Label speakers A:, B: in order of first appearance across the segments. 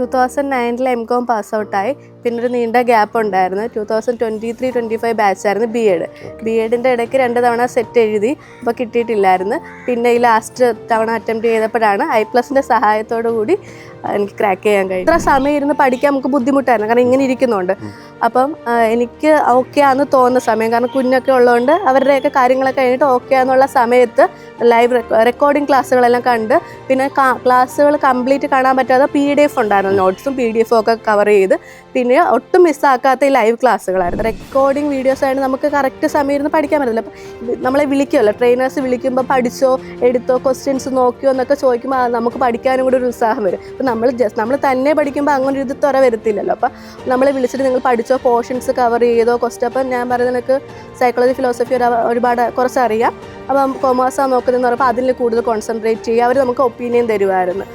A: 2009 MCOM pass ഔട്ടായി. പിന്നെ ഒരു നീണ്ട ഗ്യാപ്പ് ഉണ്ടായിരുന്നു. 2023-25 ബാച്ചായിരുന്നു ബി എഡിൻ്റെ ഇടയ്ക്ക് 2 തവണ സെറ്റ് എഴുതി, അപ്പോൾ കിട്ടിയിട്ടില്ലായിരുന്നു. പിന്നെ ഈ ലാസ്റ്റ് തവണ അറ്റംപ്റ്റ് ചെയ്തപ്പോഴാണ് I+ൻ്റെ സഹായത്തോടു കൂടി എനിക്ക് ക്രാക്ക് ചെയ്യാൻ കഴിയും. ഇത്ര സമയം ഇരുന്ന് പഠിക്കാൻ നമുക്ക് ബുദ്ധിമുട്ടായിരുന്നു, കാരണം ഇങ്ങനെ ഇരിക്കുന്നുണ്ട്. അപ്പം എനിക്ക് ഓക്കെ ആണെന്ന് തോന്നുന്ന സമയം, കാരണം കുഞ്ഞൊക്കെ ഉള്ളതുകൊണ്ട് അവരുടെയൊക്കെ കാര്യങ്ങളൊക്കെ കഴിഞ്ഞിട്ട് ഓക്കെ ആണെന്നുള്ള സമയത്ത് ലൈവ് റെക്കോർഡിംഗ് ക്ലാസ്സുകളെല്ലാം കണ്ട്, പിന്നെ ക്ലാസ്സുകൾ കംപ്ലീറ്റ് കാണാൻ പറ്റാതെ PDF ഉണ്ടായിരുന്നു, നോട്ട്സും PDF ഒക്കെ കവർ ചെയ്ത്. പിന്നെ ഒട്ടും മിസ്സാക്കാത്ത ഈ ലൈവ് ക്ലാസ്സുകളായിരുന്നു. റെക്കോർഡിംഗ് വീഡിയോസ് ആയിട്ട് നമുക്ക് കറക്റ്റ് സമയം ഇരുന്ന് പഠിക്കാൻ പറ്റില്ല. അപ്പം നമ്മളെ വിളിക്കുമല്ലോ, ട്രെയിനേഴ്സ് വിളിക്കുമ്പോൾ പഠിച്ചോ എടുത്തോ ക്വസ്റ്റ്യൻസ് നോക്കിയോ എന്നൊക്കെ ചോദിക്കുമ്പോൾ നമുക്ക് പഠിക്കാനും കൂടി ഒരു ഉത്സാഹം വരും. അപ്പം നമ്മൾ തന്നെ പഠിക്കുമ്പോൾ അങ്ങനെ ഒരു ഇത് തുറ വരത്തില്ലല്ലോ. അപ്പം നമ്മളെ വിളിച്ചിട്ട് നിങ്ങൾ പഠിച്ചോ, പോർഷൻസ് കവർ ചെയ്തോ, അപ്പം ഞാൻ പറയുന്നത് എനിക്ക് സൈക്കോളജി ഫിലോസഫി ഒരുപാട് കുറച്ച് അറിയാം, അപ്പം കൊമേഴ്സാണ് നോക്കുന്നതെന്ന് പറയുമ്പോൾ അതിൽ കൂടുതൽ കോൺസെൻട്രേറ്റ് ചെയ്യുക. അവർ നമുക്ക് ഒപ്പീനിയൻ തരുമായിരുന്നു.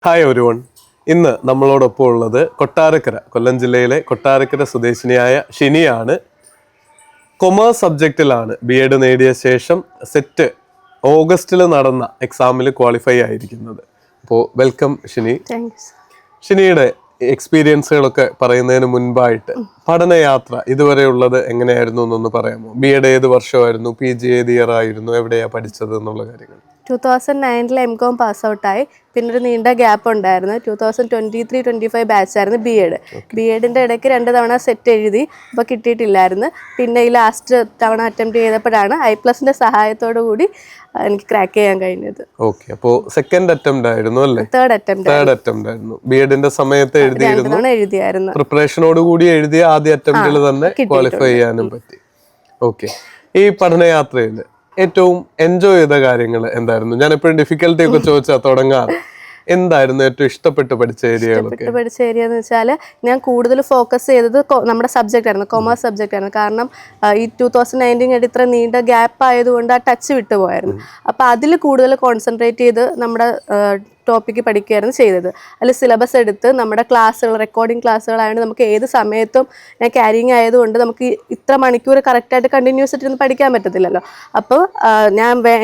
B: ഹായ് എവരിവൺ, ഇന്ന് നമ്മളോടൊപ്പം ഉള്ളത് കൊല്ലം ജില്ലയിലെ കൊട്ടാരക്കര സ്വദേശിനിയായ ഷിനിയാണ്. കൊമേഴ്സ് സബ്ജക്റ്റിലാണ് BEd നേടിയ ശേഷം സെറ്റ് ഓഗസ്റ്റിൽ നടന്ന എക്സാമിൽ ക്വാളിഫൈ ആയിരിക്കുന്നത്. അപ്പോൾ വെൽക്കം ഷിനി. ഷിനിയുടെ എക്സ്പീരിയൻസുകളൊക്കെ പറയുന്നതിന് മുൻപായിട്ട് പഠനയാത്ര ഇതുവരെയുള്ളത് എങ്ങനെയായിരുന്നു എന്നൊന്ന് പറയാമോ? BEd ഏത് വർഷമായിരുന്നു, PG ഏത് ഇയർ ആയിരുന്നു, എവിടെയാണ് പഠിച്ചത് എന്നുള്ള കാര്യങ്ങൾ.
A: 2009 MCOM പാസ് ഔട്ടായി. പിന്നെ ഒരു നീണ്ട ഗ്യാപ്പ് ഉണ്ടായിരുന്നു. 2023-25 ബാച്ചായിരുന്നു ബി എഡിൻ്റെ ഇടയ്ക്ക് 2 തവണ സെറ്റ് എഴുതി, അപ്പോൾ കിട്ടിയിട്ടില്ലായിരുന്നു. പിന്നെ ഈ ലാസ്റ്റ് തവണ അറ്റംപ്റ്റ് ചെയ്തപ്പോഴാണ് I+ൻ്റെ സഹായത്തോടു കൂടി എനിക്ക് ക്രാക്ക് ചെയ്യാൻ കഴിഞ്ഞത്.
B: ഓക്കെ, അപ്പോൾ സെക്കൻഡ് അറ്റംപ്റ്റ് ആയിരുന്നു അല്ലേ? തേർഡ് അറ്റംപ്റ്റ് ആയിരുന്നു. BEdന്റെ സമയത്ത് എഴുതിയായിരുന്നു. പ്രിപ്പറേഷനോട് കൂടി എഴുതിയ ആദ്യ അറ്റംപ്റ്റിൽ തന്നെ ക്വാളിഫൈ ചെയ്യാനും പറ്റി. ഓക്കെ, ഈ പഠനയാത്രയിൽ ഏറ്റവും എൻജോയ് ചെയ്ത കാര്യങ്ങൾ എന്തായിരുന്നു? ഞാൻ എപ്പോഴും ഡിഫിക്കൽട്ടി ഒക്കെ ചോദിച്ചാൽ തുടങ്ങാറ്. എന്തായിരുന്നു ഏറ്റവും ഇഷ്ടപ്പെട്ട് പഠിച്ച ഏരിയകളൊക്കെ?
A: പഠിച്ച ഏരിയ എന്ന് വെച്ചാൽ ഞാൻ കൂടുതൽ ഫോക്കസ് ചെയ്തത് നമ്മുടെ സബ്ജക്റ്റ് ആയിരുന്നു, കൊമേഴ്സ് സബ്ജക്റ്റ് ആയിരുന്നു. കാരണം ഈ 2019 ഇത്ര നീണ്ട ഗ്യാപ്പ് ആയതുകൊണ്ട് ആ ടച്ച് വിട്ടുപോയായിരുന്നു. അപ്പോൾ അതിൽ കൂടുതൽ കോൺസെൻട്രേറ്റ് ചെയ്ത് നമ്മുടെ ടോപ്പിക്ക് പഠിക്കുകയായിരുന്നു ചെയ്തത്. അതിൽ സിലബസ് എടുത്ത് നമ്മുടെ ക്ലാസ്സുകൾ, റെക്കോർഡിംഗ് ക്ലാസ്സുകളായതുകൊണ്ട് നമുക്ക് ഏത് സമയത്തും ഞാൻ ക്യാരിങ് ആയതുകൊണ്ട് നമുക്ക് ഇത്ര മണിക്കൂർ കറക്റ്റായിട്ട് കണ്ടിന്യൂസ് ആയിട്ട് പഠിക്കാൻ പറ്റത്തില്ലല്ലോ. അപ്പോൾ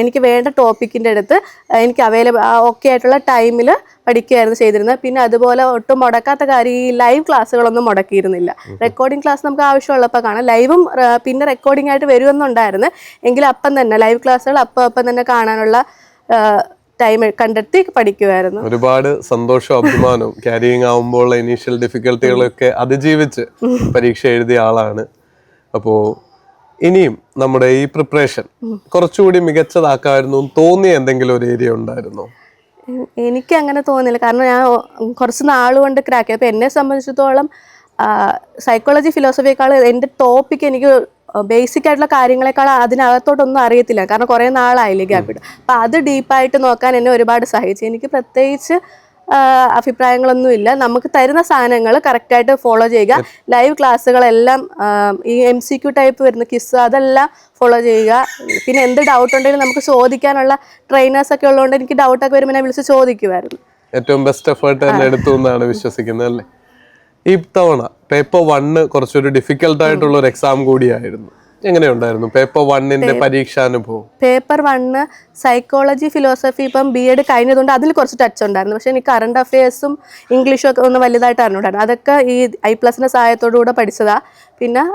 A: എനിക്ക് വേണ്ട ടോപ്പിക്കിൻ്റെ അടുത്ത് എനിക്ക് അവൈലബിൾ ഓക്കെ ആയിട്ടുള്ള ടൈമിൽ പഠിക്കുകയായിരുന്നു ചെയ്തിരുന്നത്. പിന്നെ അതുപോലെ ഒട്ടും മുടക്കാത്ത കാര്യം, ഈ ലൈവ് ക്ലാസ്സുകളൊന്നും മുടക്കിയിരുന്നില്ല. റെക്കോർഡിംഗ് ക്ലാസ് നമുക്ക് ആവശ്യമുള്ളപ്പോൾ കാണാം, ലൈവും പിന്നെ റെക്കോർഡിംഗ് ആയിട്ട് വരുമെന്നുണ്ടായിരുന്നു. എങ്കിലും അപ്പം തന്നെ ലൈവ് ക്ലാസ്സുകൾ അപ്പം തന്നെ കാണാനുള്ള ടൈം കണ്ടെത്തി പഠിക്കുമായിരുന്നു.
B: ഒരുപാട് സന്തോഷവും അഭിമാനവും ക്യാരിയിങ് ആവുമ്പോൾ ഇനീഷ്യൽ ഡിഫിക്കൽട്ടികളൊക്കെ അതിജീവിച്ച് പരീക്ഷ എഴുതിയ ആളാണ്. അപ്പോൾ ഇനിയും നമ്മുടെ ഈ പ്രിപ്പറേഷൻ കുറച്ചുകൂടി മികച്ചതാക്കാമായിരുന്നു തോന്നിയ എന്തെങ്കിലും ഒരു ഏരിയ ഉണ്ടായിരുന്നോ?
A: എനിക്ക് അങ്ങനെ തോന്നുന്നില്ല, കാരണം ഞാൻ കുറച്ച് നാളുകൊണ്ട് ക്രാക്ക്. അപ്പോൾ എന്നെ സംബന്ധിച്ചിടത്തോളം സൈക്കോളജി ഫിലോസഫിയേക്കാൾ എൻ്റെ ടോപ്പിക്ക് എനിക്ക് ബേസിക് ആയിട്ടുള്ള കാര്യങ്ങളെക്കാൾ അതിനകത്തോട്ടൊന്നും അറിയത്തില്ല, കാരണം കുറേ നാളായില്ലേ ഗ്യാപ്പിട്ട്. അപ്പോൾ അത് ഡീപ്പായിട്ട് നോക്കാൻ എന്നെ ഒരുപാട് സഹായിച്ചു. എനിക്ക് പ്രത്യേകിച്ച് അഭിപ്രായങ്ങളൊന്നുമില്ല. നമുക്ക് തരുന്ന സാധനങ്ങൾ കറക്റ്റായിട്ട് ഫോളോ ചെയ്യുക. ലൈവ് ക്ലാസ്സുകളെല്ലാം ഈ MCQ ടൈപ്പ് വരുന്ന ക്വിസ് അതെല്ലാം ഫോളോ ചെയ്യുക. പിന്നെ എന്ത് ഡൗട്ട് ഉണ്ടെങ്കിലും നമുക്ക് ചോദിക്കാനുള്ള ട്രെയിനേഴ്സൊക്കെ ഉള്ളതുകൊണ്ട് എനിക്ക് ഡൗട്ടൊക്കെ വരുമ്പോൾ ഞാൻ വിളിച്ച് ചോദിക്കുമായിരുന്നു.
B: ഏറ്റവും ബെസ്റ്റ് എഫേർട്ട് തന്നെ എടുത്തു എന്നാണ് വിശ്വസിക്കുന്നത് അല്ലേ? ഈ തവണ പേപ്പർ 1 കുറച്ചൊരു ഡിഫിക്കൽട്ട് ആയിട്ടുള്ള ഒരു എക്സാം കൂടിയായിരുന്നു. എങ്ങനെയുണ്ടായിരുന്നു പേപ്പർ 1ന്റെ പരീക്ഷാനുഭവം?
A: പേപ്പർ 1 സൈക്കോളജി ഫിലോസഫി ഇപ്പം BEd കഴിഞ്ഞതുകൊണ്ട് അതിൽ കുറച്ച് ടച്ച് ഉണ്ടായിരുന്നു. പക്ഷെ എനിക്ക് കറണ്ട് അഫയേഴ്സും ഇംഗ്ലീഷും ഒക്കെ ഒന്ന് വലുതായിട്ട് അറിഞ്ഞുണ്ടായിരുന്നു. അതൊക്കെ ഈ I+ന്റെ സഹായത്തോടുകൂടെ പഠിച്ചതാണ്. പിന്നെ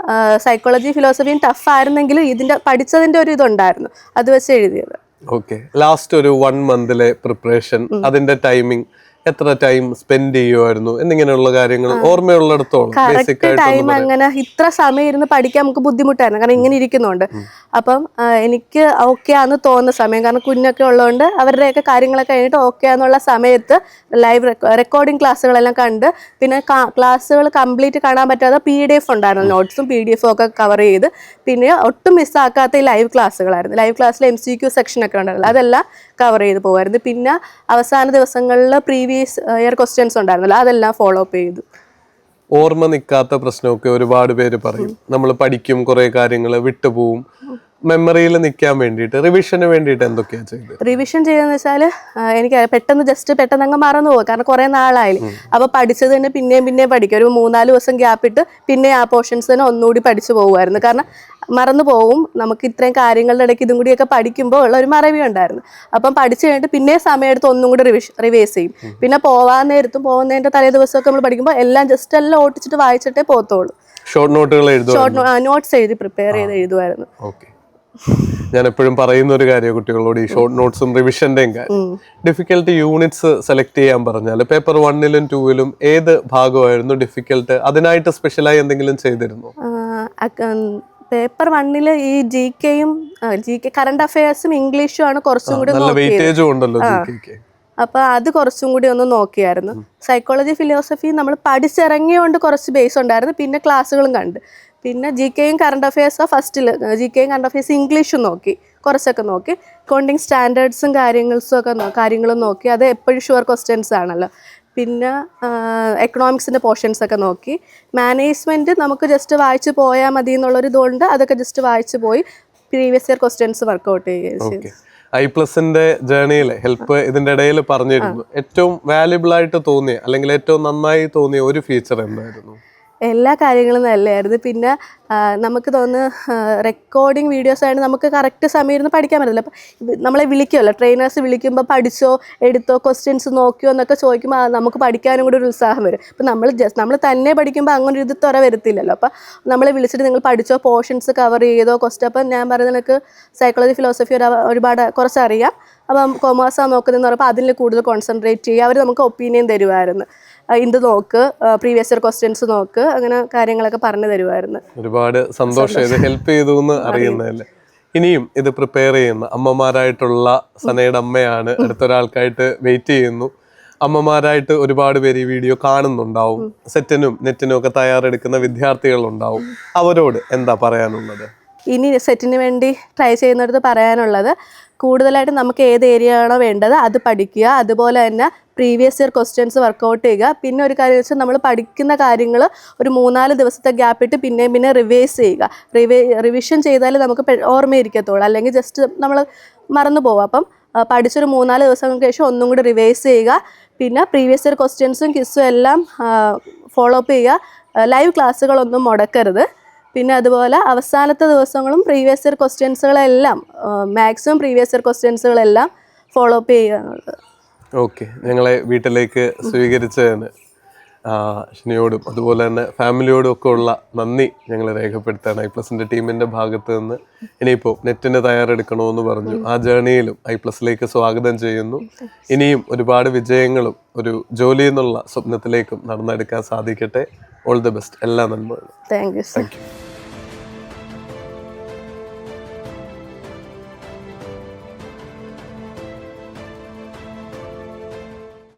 A: സൈക്കോളജി ഫിലോസഫിയും ടഫ് ആയിരുന്നെങ്കിലും ഇതിൻ്റെ പഠിച്ചതിൻ്റെ ഒരു ഇതുണ്ടായിരുന്നു, അത് വെച്ച് എഴുതിയത്.
B: ഓക്കെ, ലാസ്റ്റ് ഒരു 1 മന്തിലെ പ്രിപ്പറേഷൻ, അതിന്റെ ടൈമിംഗ് എത്ര ടൈം സ്പെൻഡ് ചെയ്യുമായിരുന്നു എന്നിങ്ങനെയുള്ള കാര്യങ്ങൾ ഓർമ്മയുള്ളിടത്തോളം?
A: ടൈം അങ്ങനെ ഇത്ര സമയം ഇരുന്ന് പഠിക്കാൻ നമുക്ക് ബുദ്ധിമുട്ടായിരുന്നു, കാരണം ഇങ്ങനെ ഇരിക്കുന്നുണ്ട്. അപ്പം എനിക്ക് ഓക്കെ ആണെന്ന് തോന്നുന്ന സമയം, കാരണം കുഞ്ഞൊക്കെ ഉള്ളതുകൊണ്ട് അവരുടെയൊക്കെ കാര്യങ്ങളൊക്കെ കഴിഞ്ഞിട്ട് ഓക്കെ ആണെന്നുള്ള സമയത്ത് ലൈവ് റെക്കോർഡിംഗ് ക്ലാസ്സുകളെല്ലാം കണ്ട്, പിന്നെ ക്ലാസ്സുകൾ കംപ്ലീറ്റ് കാണാൻ പറ്റാതെ PDF ഉണ്ടായിരുന്നു, നോട്ട്സും PDF ഒക്കെ കവർ ചെയ്ത്. പിന്നെ ഒട്ടും മിസ്സാക്കാത്ത ഈ ലൈവ് ക്ലാസ്സുകളായിരുന്നു. ലൈവ് ക്ലാസ്സിൽ MCQ സെക്ഷനൊക്കെ ഉണ്ടായിരുന്നു, അതെല്ലാം കവർ ചെയ്ത് പോകുമായിരുന്നു. പിന്നെ അവസാന ദിവസങ്ങളിൽ പ്രീവിയസ് ഇയർ ക്വസ്റ്റ്യൻസ് ഉണ്ടായിരുന്നല്ലോ, അതെല്ലാം ഫോളോ അപ്പ് ചെയ്തു.
B: ഓർമ്മ നിൽക്കാത്ത പ്രശ്നമൊക്കെ ഒരുപാട് പേര് പറയും. നമ്മൾ പഠിക്കും, കുറെ കാര്യങ്ങൾ വിട്ടുപോകും. മെമ്മറിയിൽ നിൽക്കാൻ വേണ്ടിയിട്ട് റിവിഷന് വേണ്ടിയിട്ട് എന്തൊക്കെയാണ് ചെയ്തത്?
A: റിവിഷൻ ചെയ്തെന്ന് വെച്ചാൽ എനിക്ക് പെട്ടെന്ന് അങ്ങ് മറന്നു പോകും, കാരണം കുറേ നാളായില്ലേ. അപ്പോൾ പഠിച്ചത് തന്നെ പിന്നെയും പഠിക്കും. ഒരു 3-4 ദിവസം ഗ്യാപ്പിട്ട് പിന്നെ ആ പോർഷൻസ് തന്നെ ഒന്നുകൂടി പഠിച്ചു പോകുമായിരുന്നു. കാരണം മറന്നു പോവും. നമുക്ക് ഇത്രയും കാര്യങ്ങളുടെ ഇടയ്ക്ക് ഇതും കൂടിയൊക്കെ പഠിക്കുമ്പോൾ ഉള്ള ഒരു മറവി ഉണ്ടായിരുന്നു. അപ്പം പഠിച്ചു കഴിഞ്ഞിട്ട് പിന്നെ സമയം എടുത്ത് ഒന്നും കൂടി റിവൈസ് ചെയ്യും. പിന്നെ പോകുന്നതിൻ്റെ തലേ ദിവസമൊക്കെ നമ്മൾ പഠിക്കുമ്പോൾ എല്ലാം ജസ്റ്റ് എല്ലാം ഓട്ടിച്ചിട്ട് വായിച്ചിട്ടേ പോകത്തുള്ളൂ.
B: ഷോർട്ട് നോട്ടുകൾ
A: നോട്ട്സ് എഴുതി പ്രിപ്പയർ ചെയ്ത് എഴുതുമായിരുന്നു.
B: ഓക്കെ. ഞാൻ എപ്പോഴും പറയുന്ന ഒരു കാര്യം കുട്ടികളോട്, ഈ ഷോർട്ട് നോട്ട്സും റിവിഷന്റെയും കാര്യം, ഡിഫിക്കൽട്ട് യൂണിറ്റ്സ് സെലക്ട് ചെയ്യാൻ പറഞ്ഞാൽ പേപ്പർ 1-ലും 2-ലും ഏത് ഭാഗമായിരുന്നു ഡിഫിക്കൽട്ട്? അതിനായിട്ട് സ്പെഷ്യലായി എന്തെങ്കിലും ചെയ്തിരുന്നു?
A: പേപ്പർ 1-ല് ഈ ജി കെ കറണ്ട് അഫയേഴ്സും ഇംഗ്ലീഷും ആണ് കുറച്ചും കൂടി
B: വെയിറ്റേജും ഉണ്ടല്ലോ ജികെക്ക്.
A: അപ്പൊ അത് കുറച്ചും കൂടി ഒന്ന് നോക്കിയായിരുന്നു. സൈക്കോളജി ഫിലോസഫി നമ്മൾ പഠിച്ചിറങ്ങിയോണ്ട് കുറച്ച് ബേസ് ഉണ്ടായിരുന്നു. പിന്നെ ക്ലാസ്സുകളും കണ്ട്. പിന്നെ ജി കെയും കറണ്ട് അഫയേഴ്സോ ഫസ്റ്റിൽ ജി കെയും കറണ്ട് അഫയേഴ്സ് ഇംഗ്ലീഷും നോക്കി, കുറച്ചൊക്കെ നോക്കി. അക്കൗണ്ടിങ് സ്റ്റാൻഡേർഡ്സും കാര്യങ്ങളും നോക്കി. അത് എപ്പോഴും ഷുവർ ക്വസ്റ്റ്യൻസ് ആണല്ലോ. പിന്നെ എക്കണോമിക്സിൻ്റെ പോർഷൻസ് ഒക്കെ നോക്കി. മാനേജ്മെൻറ്റ് നമുക്ക് ജസ്റ്റ് വായിച്ച് പോയാൽ മതി എന്നുള്ളൊരു ഇതുകൊണ്ട് അതൊക്കെ ജസ്റ്റ് വായിച്ച് പോയി പ്രീവിയസ് ഇയർ ക്വസ്റ്റ്യൻസ് വർക്കൗട്ട് ചെയ്യുകയും ചെയ്തു.
B: I+ന്റെ ജേർണിയിൽ ഹെൽപ്പ് ഇതിന്റെ ഇടയിൽ പറഞ്ഞിരുന്നു. ഏറ്റവും വാല്യുബിൾ ആയിട്ട് തോന്നിയ അല്ലെങ്കിൽ ഏറ്റവും നന്നായി തോന്നിയ ഒരു ഫീച്ചർ എന്തായിരുന്നു?
A: എല്ലാ കാര്യങ്ങളും നല്ലതായിരുന്നു. പിന്നെ നമുക്ക് തോന്നുന്നു റെക്കോർഡിങ് വീഡിയോസ് ആയിട്ട് നമുക്ക് കറക്റ്റ് സമയം ഇരുന്ന് പഠിക്കാൻ പറ്റില്ല. അപ്പം നമ്മളെ വിളിക്കുമല്ലോ, ട്രെയിനേഴ്സ് വിളിക്കുമ്പോൾ പഠിച്ചോ എടുത്തോ ക്വസ്റ്റ്യൻസ് നോക്കിയോ എന്നൊക്കെ ചോദിക്കുമ്പോൾ നമുക്ക് പഠിക്കാനും കൂടി ഒരു ഉത്സാഹം വരും. അപ്പം നമ്മൾ തന്നെ പഠിക്കുമ്പോൾ അങ്ങനെ ഒരു ത്വര വരത്തില്ലല്ലോ. അപ്പം നമ്മളെ വിളിച്ചിട്ട് നിങ്ങൾ പഠിച്ചോ, പോർഷൻസ് കവർ ചെയ്തോ ക്വസ്റ്റ്യൻ. അപ്പം ഞാൻ പറയുന്നത് എനിക്ക് സൈക്കോളജി ഫിലോസഫി ഒരുപാട് കുറച്ചറിയാം. അപ്പം കൊമേഴ്സാണ് നോക്കുന്നതെന്ന് പറയുമ്പോൾ അതിൽ കൂടുതൽ കോൺസെൻട്രേറ്റ് ചെയ്യുക. അവർ നമുക്ക് ഒപ്പീനിയൻ തരുമായിരുന്നു. ഇത് നോക്ക്, പ്രീവിയസ് ഇയർ ക്വസ്റ്റ്യൻസ് നോക്ക്, അങ്ങനെ കാര്യങ്ങളൊക്കെ പറഞ്ഞു തരുമായിരുന്നു.
B: ഒരുപാട് സന്തോഷം ഇത് ഹെൽപ്പ് ചെയ്തു എന്ന് അറിയുന്നതല്ലേ. ഇനിയും ഇത് പ്രിപ്പയർ ചെയ്യുന്ന അമ്മമാരായിട്ടുള്ള സനയുടെ അമ്മയാണ്, അടുത്തൊരാൾക്കായിട്ട് വെയിറ്റ് ചെയ്യുന്നു. അമ്മമാരായിട്ട് ഒരുപാട് പേര് ഈ വീഡിയോ കാണുന്നുണ്ടാവും. സെറ്റിനും നെറ്റിനും ഒക്കെ തയ്യാറെടുക്കുന്ന വിദ്യാർത്ഥികളുണ്ടാവും. അവരോട് എന്താ പറയാനുള്ളത്?
A: ഇനി സെറ്റിന് വേണ്ടി ട്രൈ ചെയ്യുന്നിടത്ത് പറയാനുള്ളത്, കൂടുതലായിട്ട് നമുക്ക് ഏത് ഏരിയ ആണോ വേണ്ടത് അത് പഠിക്കുക. അതുപോലെ തന്നെ പ്രീവിയസ് ഇയർ ക്വസ്റ്റ്യൻസ് വർക്കൗട്ട് ചെയ്യുക. പിന്നെ ഒരു കാര്യം വെച്ചാൽ നമ്മൾ പഠിക്കുന്ന കാര്യങ്ങൾ ഒരു 3-4 ദിവസത്തെ ഗ്യാപ്പ് ഇട്ട് പിന്നെ റിവൈസ് ചെയ്യുക. റിവിഷൻ ചെയ്താൽ നമുക്ക് ഓർമ്മയിരിക്കത്തുള്ളൂ, അല്ലെങ്കിൽ ജസ്റ്റ് നമ്മൾ മറന്നു പോകും. അപ്പം പഠിച്ചൊരു 3-4 ദിവസങ്ങൾക്ക് ശേഷം ഒന്നും കൂടി റിവൈസ് ചെയ്യുക. പിന്നെ പ്രീവിയസ് ഇയർ ക്വസ്റ്റ്യൻസും ക്വിസും എല്ലാം ഫോളോ അപ്പ് ചെയ്യുക. ലൈവ് ക്ലാസ്സുകളൊന്നും മുടക്കരുത്. പിന്നെ അതുപോലെ അവസാനത്തെ ദിവസങ്ങളും പ്രീവിയസ് ഇയർ ക്വസ്റ്റ്യൻസുകളെല്ലാം മാക്സിമം പ്രീവിയസ് ഇയർ ക്വസ്റ്റ്യൻസുകളെല്ലാം ഫോളോ അപ്പ് ചെയ്യുക എന്നുള്ളത്.
B: ഓക്കെ. ഞങ്ങളെ വീട്ടിലേക്ക് സ്വീകരിച്ചതിന് ഷിനിയോടും അതുപോലെ തന്നെ ഫാമിലിയോടും ഒക്കെ ഉള്ള നന്ദി ഞങ്ങൾ രേഖപ്പെടുത്താണ് I+ന്റെ ടീമിൻ്റെ ഭാഗത്ത് നിന്ന്. ഇനിയിപ്പോൾ നെറ്റിന് തയ്യാറെടുക്കണമെന്ന് പറഞ്ഞു, ആ ജേർണിയിലും I+ലേക്ക് സ്വാഗതം ചെയ്യുന്നു. ഇനിയും ഒരുപാട് വിജയങ്ങളും ഒരു ജോലി എന്നുള്ള സ്വപ്നത്തിലേക്കും നടന്നെടുക്കാൻ സാധിക്കട്ടെ. All the best. എല്ലാ നന്മകളും.
A: Thank you.